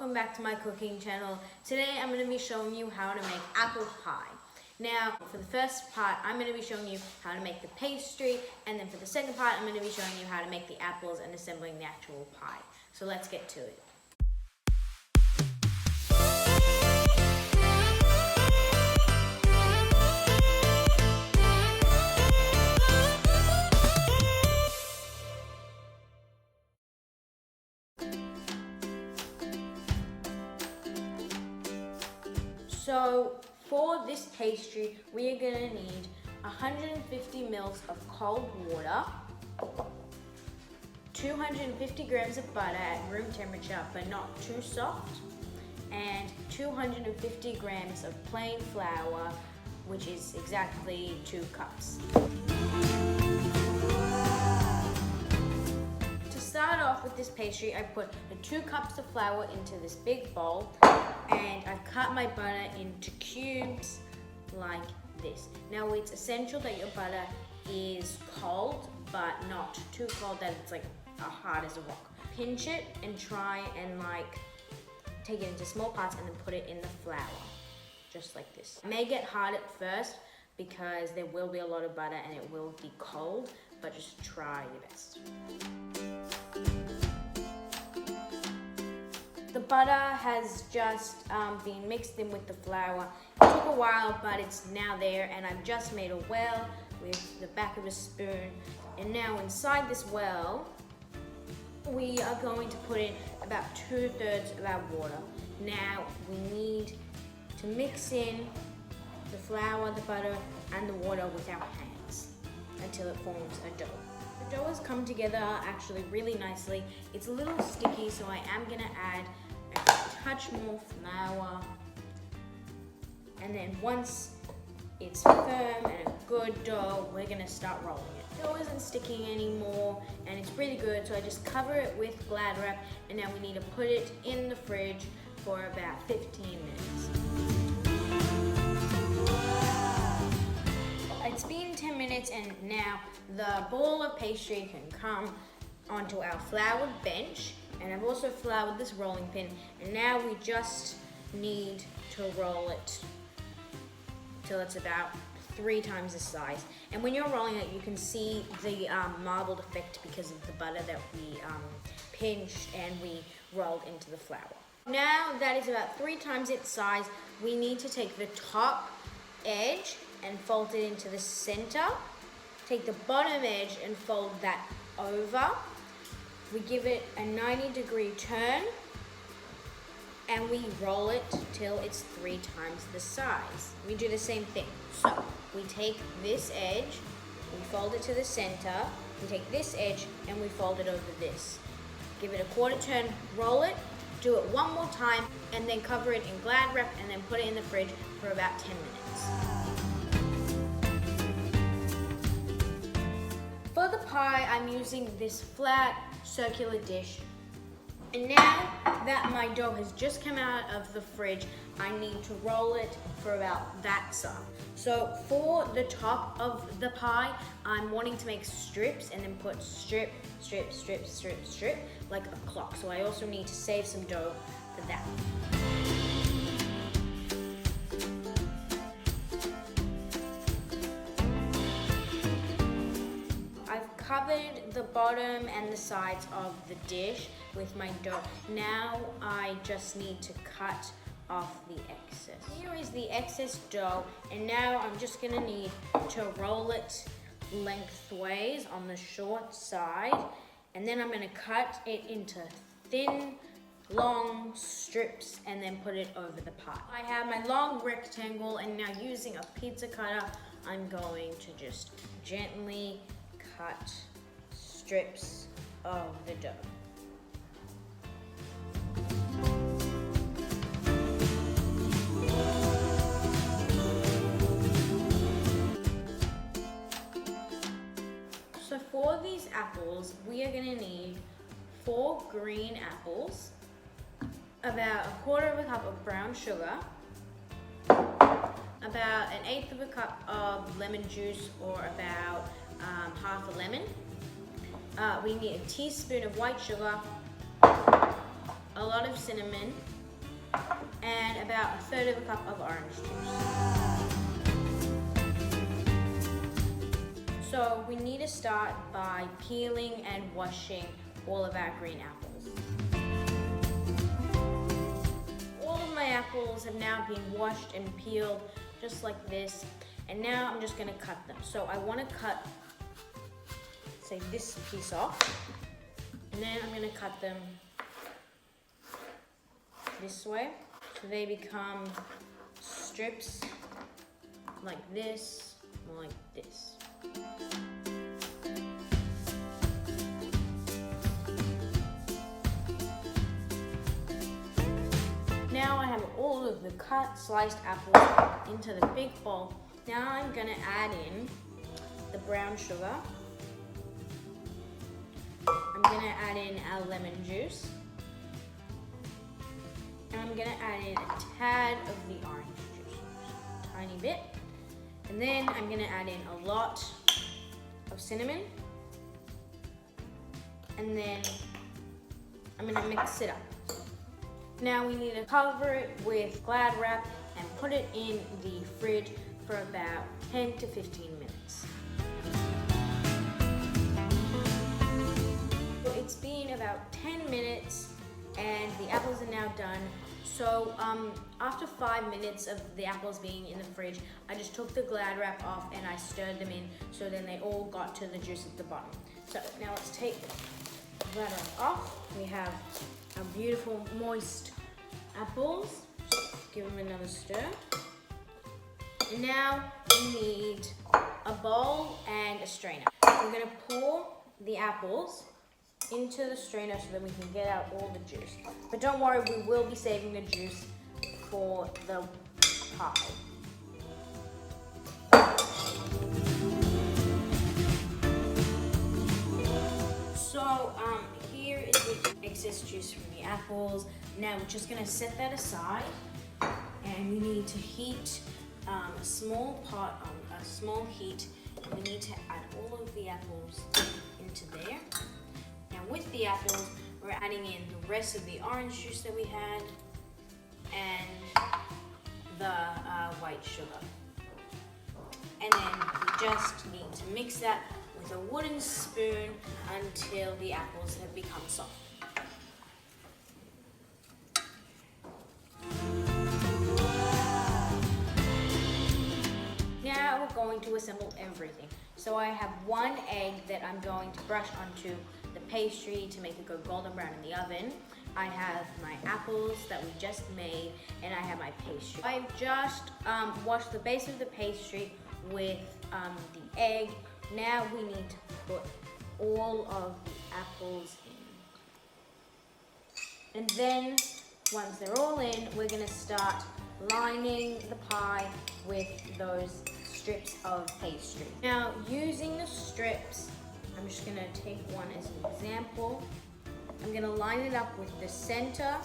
welcome back to my cooking channel. Today I'm going to be showing you how to make apple pie. Now for the first part I'm going to be showing you how to make the pastry, and then for the second part I'm going to be showing you how to make the apples and assembling the actual pie. So let's get to it. So for this pastry, we are going to need 150 mils of cold water, 250 grams of butter at room temperature but not too soft, and 250 grams of plain flour, which is exactly 2 cups. To start off with this pastry, I put the 2 cups of flour into this big bowl, and I've cut my butter into cubes like this. Now it's essential that your butter is cold, but not too cold that it's like hard as a rock. Pinch it and try and take it into small parts and then put it in the flour, just like this. It may get hard at first because there will be a lot of butter and it will be cold, but just try your best. The butter has just been mixed in with the flour. It took a while, but it's now there, and I've just made a well with the back of a spoon. And now inside this well, we are going to put in about 2/3 of our water. Now we need to mix in the flour, the butter, and the water with our hands until it forms a dough. The dough has come together actually really nicely. It's a little sticky, so I am going to add a touch more flour. And then once it's firm and a good dough, we're going to start rolling it. The dough isn't sticking anymore and it's really good, so I just cover it with Glad wrap, and now we need to put it in the fridge for about 15 minutes. It's been 10 minutes and now the ball of pastry can come onto our floured bench, and I've also floured this rolling pin, and now we just need to roll it till it's about 3 times the size. And when you're rolling it, you can see the marbled effect because of the butter that we pinched and we rolled into the flour. Now that is about 3 times its size, we need to take the top edge and fold it into the center. Take the bottom edge and fold that over. We give it a 90-degree turn and we roll it till it's 3 times the size. We do the same thing. So we take this edge, we fold it to the center, we take this edge and we fold it over this. Give it a 1/4 turn, roll it, do it one more time, and then cover it in Glad wrap and then put it in the fridge for about 10 minutes. For the pie, I'm using this flat circular dish. And now that my dough has just come out of the fridge, I need to roll it for about that size. So for the top of the pie, I'm wanting to make strips and then put strip, strip, strip, strip, strip, like a clock. So I also need to save some dough for that. Covered the bottom and the sides of the dish with my dough. Now I just need to cut off the excess. Here is the excess dough, and now I'm just gonna need to roll it lengthways on the short side, and then I'm gonna cut it into thin, long strips and then put it over the pie. I have my long rectangle, and now using a pizza cutter, I'm going to just gently cut strips of the dough. So for these apples, we are going to need 4 green apples, about 1/4 cup of brown sugar, about 1/8 cup of lemon juice, or about half a lemon. We need a teaspoon of white sugar, a a lot of cinnamon, and about 1/3 of a cup of orange juice. So we need to start by peeling and washing all of our green apples. All of my apples have now been washed and peeled just like this, and now I'm just going to cut them. So I want to cut, say, this piece off, and then I'm going to cut them this way, so they become strips like this or like this. Now I have all of the cut, sliced apples into the big bowl. Now I'm gonna add in the brown sugar. I'm gonna add in our lemon juice. And I'm gonna add in a tad of the orange juice, just a tiny bit. And then I'm gonna add in a lot of cinnamon. And then I'm gonna mix it up. Now we need to cover it with Glad wrap and put it in the fridge for about 10 to 15 minutes. So it's been about 10 minutes and the apples are now done. So after 5 minutes of the apples being in the fridge, I just took the Glad wrap off and I stirred them in, so then they all got to the juice at the bottom. So now let's take the Glad wrap off. We have our beautiful moist apples. Just give them another stir. And now we need a bowl and a strainer. We're going to pour the apples into the strainer so that we can get out all the juice. But don't worry, we will be saving the juice for the pie. So here is the excess juice from the apples. Now we're just gonna set that aside, and we need to heat a small pot on a small heat. We need to add all of the apples into there. Now with the apples, we're adding in the rest of the orange juice that we had and the white sugar. And then we just need to mix that with a wooden spoon until the apples have become soft. Now we're going to assemble everything. So I have 1 egg that I'm going to brush onto the pastry to make it go golden brown in the oven. I have my apples that we just made, and I have my pastry. I've just washed the base of the pastry with the egg. Now we need to put all of the apples in. And then once they're all in, we're gonna start lining the pie with those strips of pastry. Now, using the strips, I'm just gonna take one as an example. I'm gonna line it up with the center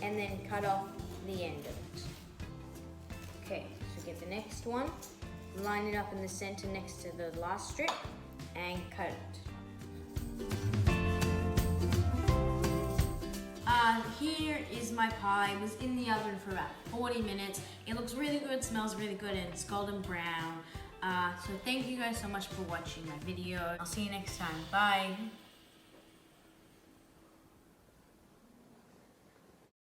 and then cut off the end of it. Okay, so get the next one, line it up in the center next to the last strip and cut it. Here is my pie. It was in the oven for about 40 minutes. It looks really good, smells really good, and it's golden brown. So thank you guys so much for watching my video. I'll see you next time. Bye.